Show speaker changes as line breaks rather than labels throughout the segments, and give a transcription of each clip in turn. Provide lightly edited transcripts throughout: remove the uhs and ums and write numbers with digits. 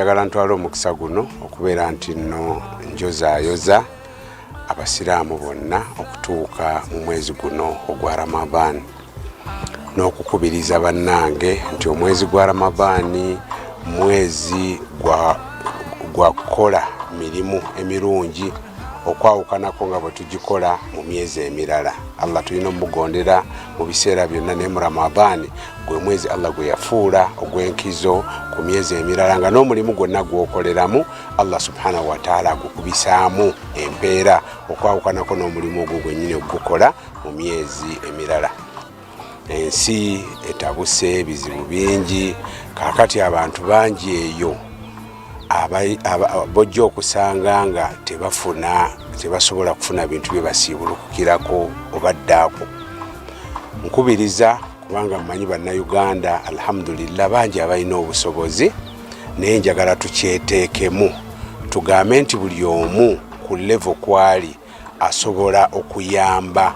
Njagala ntwala omukisa guno okubeera nti nno njozaayoza abasiraamu bonna okutuuka mu mwezi guno ogwa Ramadaan n'okukubiriza bannange nti omwezi gwa Ramadaan mwezi gwa kukola milimu emirungi okwawukanako nga bwe tugikola mu myezi emirala. Allah tulina omugondera mu biseera byonna ne mu Ramadaan gwe mwezi Allah gwe yafuula ogw'enkizo ku myezi emirala nga n'omulimu gwonna gw'okoleramu Allah subhanahu wa ta'ala gukubisaamu empeera okwawukanako n'omulimu ogwo gwennyini ogukola mu myezi emirala. Ensi etabuse ebizibu bingi kaakati abantu bangi eyo bojja okusanga nga tebasobola kufuna bintu bye basiibulukukirako obaddaako. Nkubiriza kubanga mmanyi bannayuganda alhamdulillah bangi abalina obusobozi naye njagala tukyeteekemu tugambe nti buli omu ku levo kwali asobola okuyamba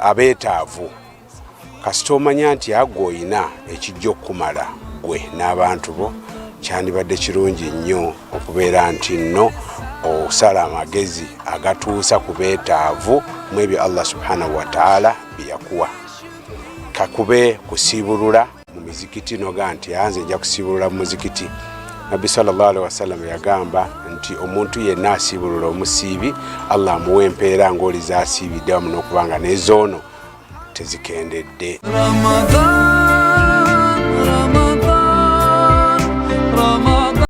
abeetaavu kasita omanya nti agwoyina ekijja okukumala gwe n'abantu bo kyandibadde kirungi nnyo okubeera nti nno osala amagezi agatuusa ku beetaavu mu ebyo Allah subhanahu wa ta'ala byeyakuwa. Kakube kusiibulula mu mizikiti noga nti anze nja kusiibulula mu muzikiti. Nabbi sallallahu alaihi wasallam yagamba nti omuntu yenna asiibulula omusiibi Allah amuwa empeera ng'oli zaasiibidde wamu n'okubanga n'ezoono tezikendedde.